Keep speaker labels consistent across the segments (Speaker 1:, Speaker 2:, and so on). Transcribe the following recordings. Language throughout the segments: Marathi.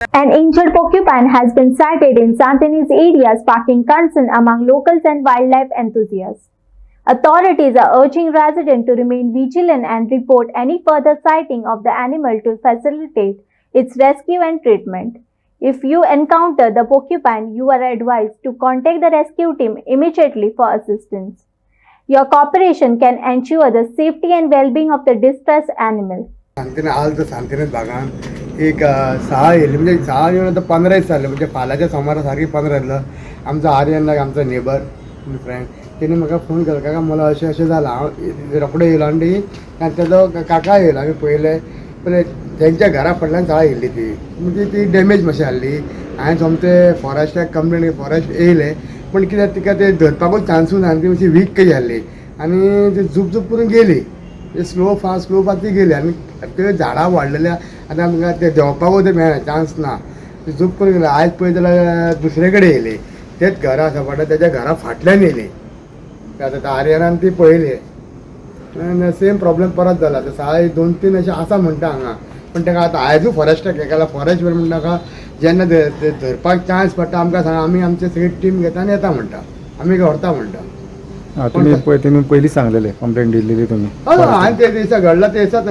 Speaker 1: An injured porcupine has been sighted in Santinese area, sparking concern among locals and wildlife enthusiasts. Authorities are urging residents to remain vigilant and report any further sighting of the animal to facilitate its rescue and treatment. If you encounter the porcupine, you are advised to contact the rescue team immediately for assistance. Your cooperation can ensure the safety and well-being of the distressed animal.
Speaker 2: सांगतेने आलं तर सांगतेने भागान एक 6 येईल म्हणजे 6 येऊन आता 15 झाले म्हणजे फाल्याच्या सोमारासारखी 15 येयलं. आमचा आर्यन आमचा नेबर फ्रेंड त्याने म्हाका फोन केला काका मला अशें अशें जालां हांव रोखडो येयलो आनी तेजो काका येयलो आमी पळयलें पण तेंच्या घरा फाटल्यान झाडां येयल्ली ती म्हणजे ती डॅमेज मातशी आसली. हांवें सोमतें फॉरेस्टाक कंप्लेन फॉरेस्ट येयलें पण कित्याक तिका ते धरपाकूच चान्सूच ना आनी ती मातशी वीक कशी जाल्ली आनी ती झूप झूप करून गेली. स्लो फास्ट ती गेली आनी ते झाडां वाडलेल्या आतां आमकां ते देंवपाकूच ते मेळना चान्स ना. ती झूप करून गेली. आयज पळय जाल्यार दुसरे कडेन येयली तेच घरा आसा फाटल्यान तेज्या घरा फाटल्यान येयली. आतां आर्यनान ती पळयली सेम प्रॉब्लेम परत जाला. ते 2-3 अशें आसा म्हणटा हांगा पण ताका आतां आयजूय फॉरेस्टाक हें केला. फॉरेस्ट म्हणटा जेन्ना धरपाक चान्स पडटा आमकां सांगा आमी आमची सगळी टीम घेता आनी येता म्हणटा आमी व्हरता म्हणटा.
Speaker 3: तुम्ही पयलींच सांगलेले कंप्लेंट दिलेली तुम्ही.
Speaker 2: हांवें ते दिसा घडला ते दिसाच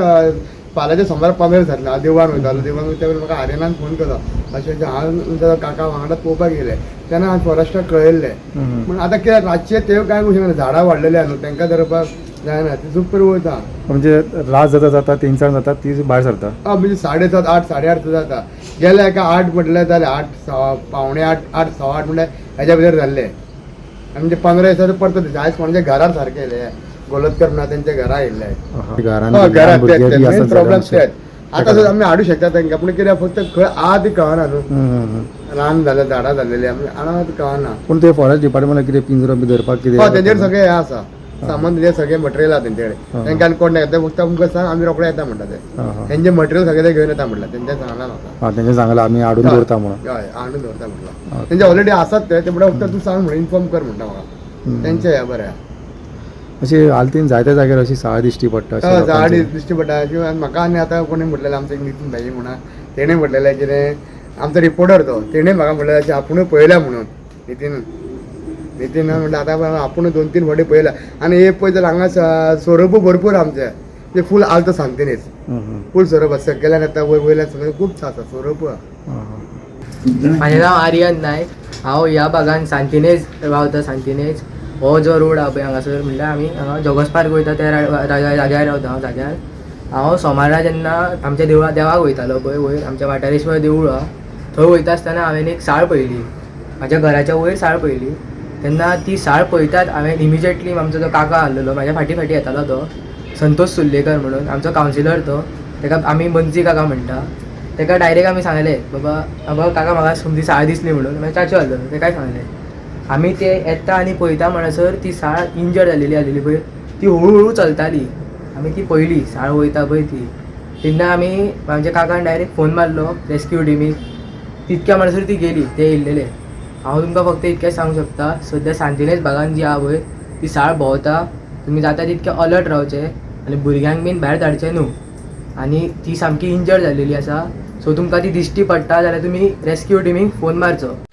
Speaker 2: फाल्याच्या सोमार 15 जातले हांव देवळान वयतालो. देवळान वयता म्हाका आर्यनान फोन केलो अशें हांव काका वांगडा पळोवपाक गेले तेन्ना हांवें फॉरेस्टाक कळयल्लें. पूण आतां कित्याक रातचे ते कांय करूंक शकना झाडां वाडलेली न्हू तेंकां धरपाक जायना ती झूप करून वयता.
Speaker 3: म्हणजे रात जाता 3-4 जाता ती भायर सरता.
Speaker 2: म्हणजे 7:30 8 8:30 जाता गेल्या एका 8 म्हटल्यार जाले 8 पावणे 8 8 सवा 8 म्हटल्यार हेज्या भितर जाल्ले. म्हणजे 15 दिसाचे परत आयज कोणाच्या घरार सारके येयले गोलतकर म्हणा त्यांच्या घरा येयले प्रॉब्लेम तेच. आतां सुद्दां आमी हाडूं शकता तांकां पूण कित्याक फक्त खंय आहा ती कळना न्हू. रान जालें झाडां जाल्लेली आमी हांगा ती कळना.
Speaker 3: पूण ते फॉरेस्ट डिपार्टमेंट कितें पिंजरो बी धरपाक कितें
Speaker 2: तेंचेर सगळें हें आसा सामान तेजेर सगळें मटेरियल आहा तेंचे कडेन. तेंकां कोण नाही ते फक्त आमकां सांग आमी रोखडे येता म्हणटा ते तेंचे मटेरियल सगळें घेवन येता म्हटलं तेंच्या सांगला म्हाका.
Speaker 3: तेंचे सांगला आमी हाडून दवरता म्हणून.
Speaker 2: हय हाडून दवरता म्हटलं तेंचे ऑलरेडी आसात ते म्हणटा फक्त तूं सांग म्हणून इन्फॉर्म कर म्हणटा म्हाका. तेंचे हें बरें
Speaker 3: अशी हालतीन जायत्या जाग्यार अशी साळ दिश्टी पडटा.
Speaker 2: झाड दिश्टी पडटा किंवा म्हाका आनी आतां कोणी म्हटलेलें आमचो एक नितीन भाई म्हणा तेणें म्हटलेलें कितें आमचो रिपोर्टर तो तेणें म्हाका म्हटलेलें अशें आपुणूय पळयल्या म्हणून नितीन म्हणटा आतां आपूण 2-3 फावटी पळयल्या आनी हे पळय जाल्यार हांगा सोरोप भरपूर आमचे ते फूल आलता सांगतेनीच फूल सोरोप आसा सकयल्यान येता वयल्यान सगळें खूब आसा सोरोप.
Speaker 4: म्हाजें नांव आर्यन नायक. हांव ह्या भागान सांतिनेज रावता. सांतिनेज हो जो रोड आहा पळय हांगासर म्हणल्यार आमी हांगा जॉगर्स पार्क वयता त्या जाग्यार रावता. हांव जाग्यार हांव सोमारा जेन्ना आमच्या देवाक वयतालो पळय वयर आमच्या वाटारेश्वर देवूळ आहा थंय वयता आसतना हांवें एक साळ पळयली. म्हाज्या घराच्या वयर साळ पळयली तेन्ना ती साळ पळयतात हांवें इमिजिएटली आमचो जो काका आसलेलो म्हाज्या फाटी येतालो तो संतोष सुल्लेकर म्हणून आमचो कावन्सिलर तो ताका आमी बंसी काका म्हणटा. ताका डायरेक्ट आमी सांगलें बाबा काका म्हाका समजी साळ दिसली म्हणून मागीर चाचो आसलेलो ताकाय सांगलें. आमी ते येता आनी पळयता म्हणसर ती साळ इंजर्ड जाल्लेली आसलेली पळय ती हळू चलताली. आमी ती पळयली साळ वयता पळय ती तेन्ना आमी आमच्या काकान डायरेक्ट फोन मारलो रेस्क्यू टिमीक. तितक्या म्हणसर ती गेली ते येयल्लेले. हांव तुमकां फक्त इतकें सांगूंक शकता सद्या सांतिनेज भागान जी आहा पळय ती साळ भोंवता. तुमी जाता तितके अलर्ट रावचे आनी भुरग्यांक बीन भायर धाडचें न्हू. आनी ती सामकी इंजर्ड जाल्लेली आसा सो तुमकां ती दिश्टी पडटा जाल्यार तुमी रेस्क्यू टिमीक फोन मारचो.